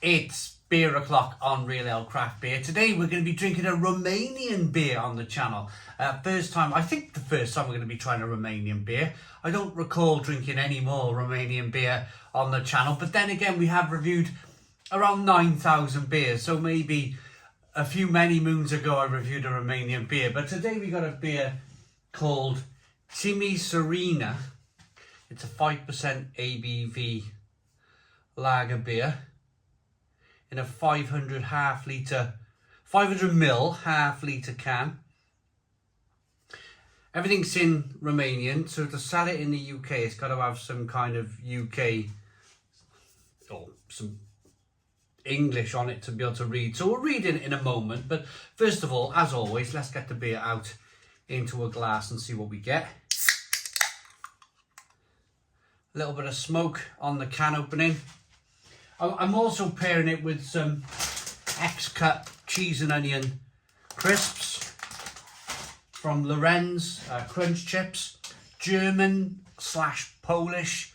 It's beer o'clock on Real Ale Craft Beer. Today we're going to be drinking a Romanian beer on the channel. First time we're going to be trying a Romanian beer. I don't recall drinking any more Romanian beer on the channel, but then again we have reviewed around 9,000 beers, so maybe many moons ago I reviewed a Romanian beer. But today we got a beer called Timis Oreana. It's a 5% ABV lager beer in a 500 ml half litre can. Everything's in Romanian, so to sell it in the UK it's got to have some kind of UK or some English on it to be able to read. So we'll read it in a moment, but first of all, as always, let's get the beer out into a glass and see what we get. A little bit of smoke on the can opening. I'm also pairing it with some X-Cut cheese and onion crisps from Lorenz Crunchips, German/Polish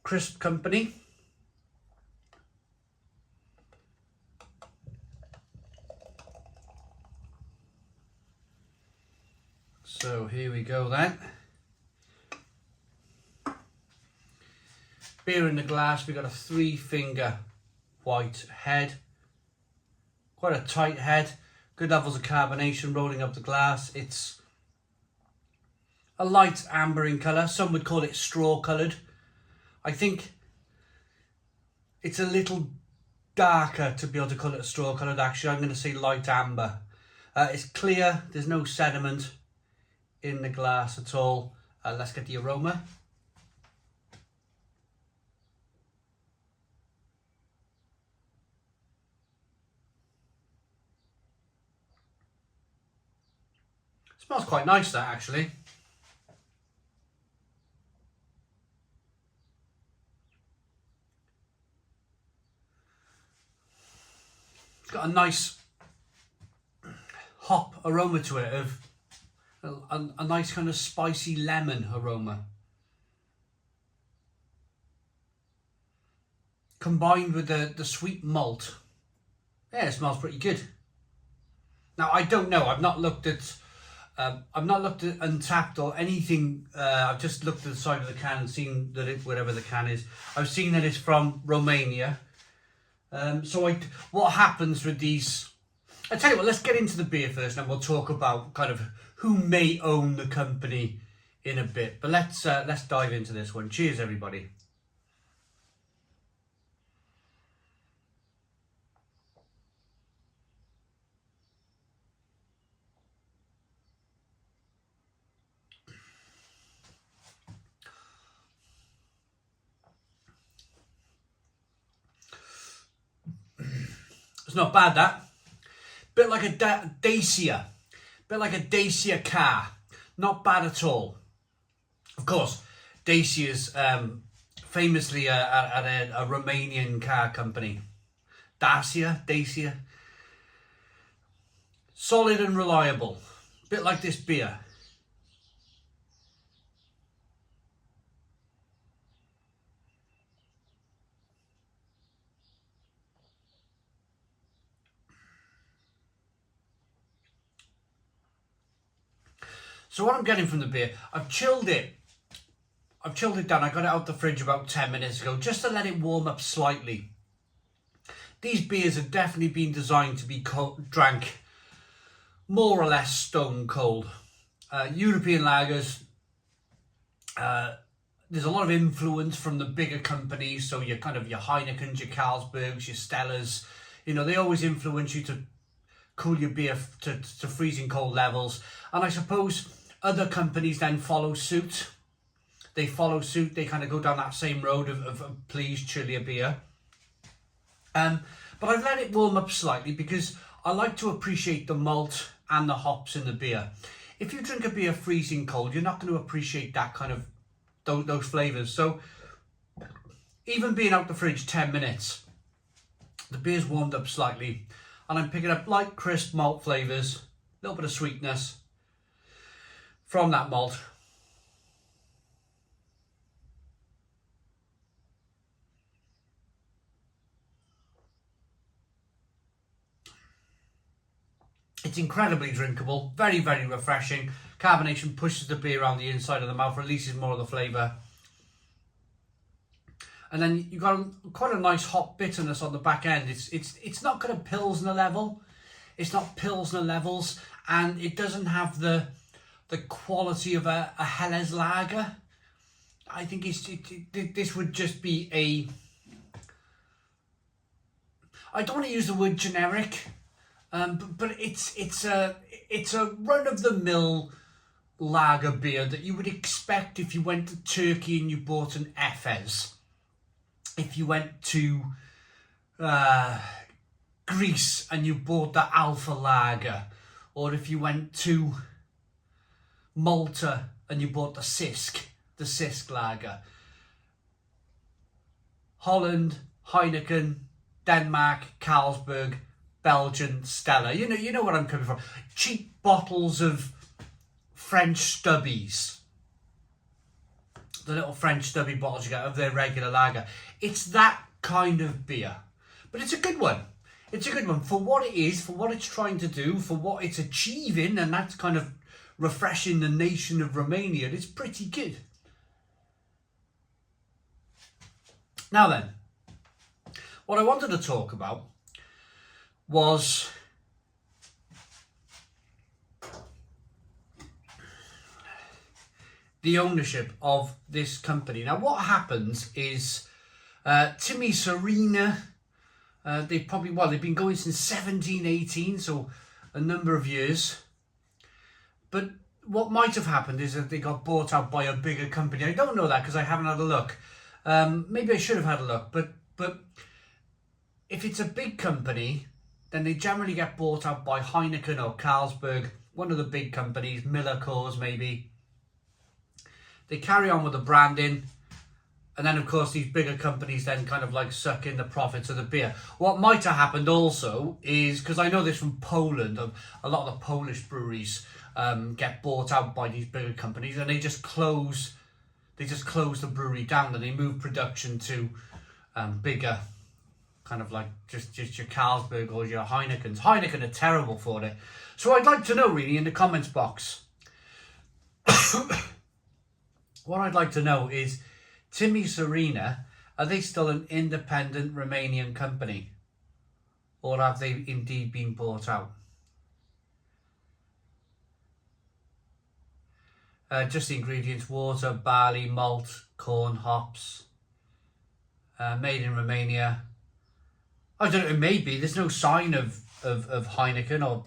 crisp company. So here we go then. Beer in the glass, we got a 3-finger white head. Quite a tight head. Good levels of carbonation rolling up the glass. It's a light amber in colour. Some would call it straw coloured. I think it's a little darker to be able to call it straw coloured. Actually, I'm going to say light amber. It's clear. There's no sediment in the glass at all. Let's get the aroma. Smells quite nice, that actually. It's got a nice hop aroma to it, of a nice kind of spicy lemon aroma, combined with the sweet malt. Yeah, it smells pretty good. Now I don't know. I've not looked at Untapped or anything. I've just looked at the side of the can and seen that wherever the can is, I've seen that it's from Romania. What happens with these? I tell you what, let's get into the beer first, and we'll talk about kind of who may own the company in a bit. But let's dive into this one. Cheers, everybody. It's not bad, that. Bit like a Dacia. Bit like a Dacia car. Not bad at all. Of course, Dacia's famously a Romanian car company. Dacia. Solid and reliable. Bit like this beer. So what I'm getting from the beer, I've chilled it down. I got it out the fridge about 10 minutes ago just to let it warm up slightly. These beers have definitely been designed to be drank more or less stone cold. European lagers, there's a lot of influence from the bigger companies. So your Heinekens, your Carlsbergs, your Stellas, they always influence you to cool your beer to freezing cold levels. And I suppose other companies then follow suit. They kind of go down that same road of please chill your beer. But I've let it warm up slightly because I like to appreciate the malt and the hops in the beer. If you drink a beer freezing cold, you're not going to appreciate that kind of those flavours. So even being out the fridge 10 minutes, the beer's warmed up slightly, and I'm picking up light crisp malt flavours, a little bit of sweetness from that malt. It's incredibly drinkable, very, very refreshing. Carbonation pushes the beer around the inside of the mouth, releases more of the flavour. And then you've got quite a nice hot bitterness on the back end. It's not kind of Pilsner level. It's not Pilsner levels, and it doesn't have the quality of a Helles lager. I think this would just be a... I don't want to use the word generic, but it's a run-of-the-mill lager beer that you would expect if you went to Turkey and you bought an Efes. If you went to Greece and you bought the Alpha Lager, or if you went to Malta and you bought the Sisk Lager. Holland, Heineken, Denmark, Carlsberg, Belgian, Stella. You know what I'm coming from. Cheap bottles of French stubbies. The little French stubby bottles you get of their regular lager. It's that kind of beer. But it's a good one. It's a good one for what it is, for what it's trying to do, for what it's achieving, and that's kind of refreshing the nation of Romania. It's pretty good. Now then, what I wanted to talk about was the ownership of this company. Now, what happens is Timis oreana, they've been going since 1718, so a number of years. But what might have happened is that they got bought out by a bigger company. I don't know that because I haven't had a look. Maybe I should have had a look, but if it's a big company, then they generally get bought out by Heineken or Carlsberg, one of the big companies, Miller Coors maybe. They carry on with the branding, and then of course these bigger companies then kind of like suck in the profits of the beer. What might have happened also is, because I know this from Poland, a lot of the Polish breweries get bought out by these bigger companies, and they just close the brewery down and they move production to bigger, kind of like just your Carlsberg or your Heinekens. Heineken are terrible for it. So I'd like to know really in the comments box, what I'd like to know is, Timis oreana, are they still an independent Romanian company? Or have they indeed been bought out? Just the ingredients: water, barley, malt, corn, hops. Made in Romania. I don't know, it may be. There's no sign of Heineken or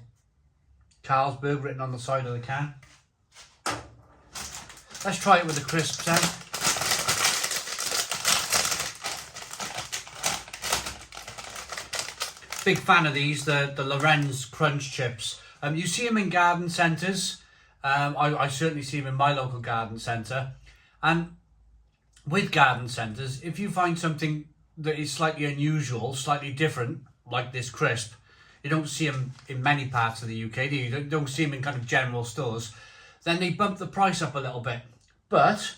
Carlsberg written on the side of the can. Let's try it with the crisps then. Big fan of these, the Lorenz Crunchips. You see them in garden centres. I certainly see them in my local garden centre. And with garden centres, if you find something that is slightly unusual, slightly different, like this crisp, you don't see them in many parts of the UK. You don't see them in kind of general stores. Then they bump the price up a little bit. But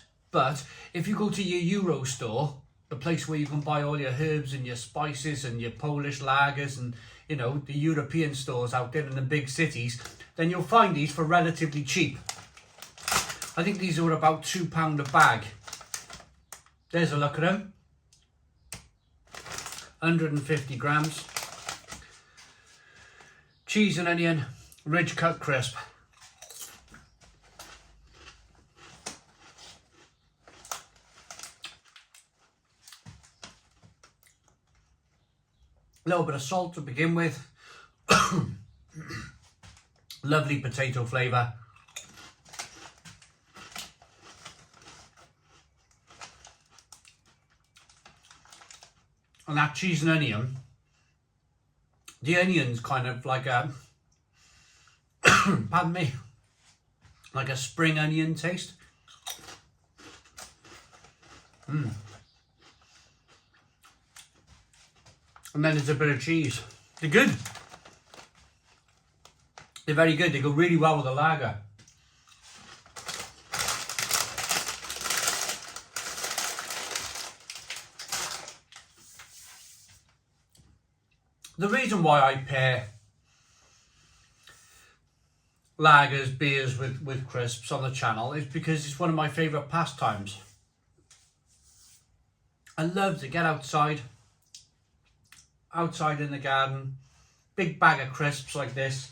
if you go to your Euro store, the place where you can buy all your herbs and your spices and your Polish lagers and, you know, the European stores out there in the big cities, then you'll find these for relatively cheap. I think these are about £2 a bag. There's a look at them. 150 grams. Cheese and onion, ridge cut crisp. A little bit of salt to begin with. Lovely potato flavour. And that cheese and onion, the onion's kind of like a, pardon me, like a spring onion taste. And then there's a bit of cheese. They're good. They're very good. They go really well with the lager. The reason why I pair lagers, beers with crisps on the channel is because it's one of my favourite pastimes. I love to get outside in the garden, big bag of crisps like this,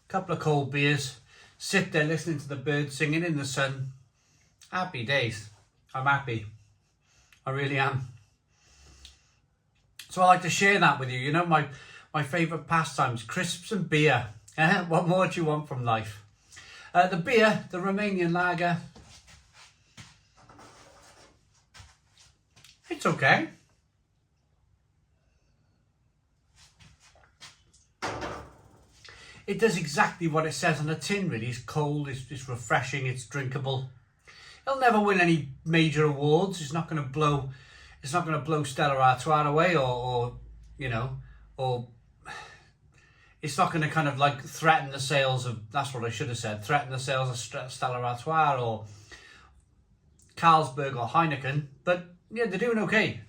couple of cold beers, sit there listening to the birds singing in the sun. Happy days. I'm happy. I really am. So I like to share that with you. You know, my favourite pastimes, crisps and beer. What more do you want from life? The beer, the Romanian lager, it's okay. It does exactly what it says on the tin, really. It's cold, it's refreshing, it's drinkable. It'll never win any major awards. It's not going to blow Stella Artois away, or you know, or it's not going to kind of like threaten the sales of, that's what I should have said, threaten the sales of Stella Artois or Carlsberg or Heineken. But yeah, they're doing okay.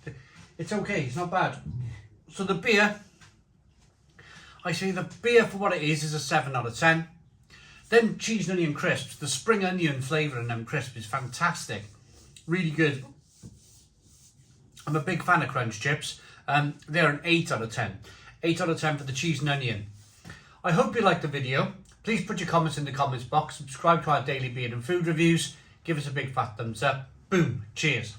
It's okay, it's not bad. So the beer, I say the beer for what it is a 7 out of 10. Then cheese and onion crisps, the spring onion flavour in them crisps is fantastic. Really good. I'm a big fan of Crunch Chips. They're an 8 out of 10. 8 out of 10 for the cheese and onion. I hope you liked the video. Please put your comments in the comments box. Subscribe to our daily beer and food reviews. Give us a big fat thumbs up. Boom. Cheers.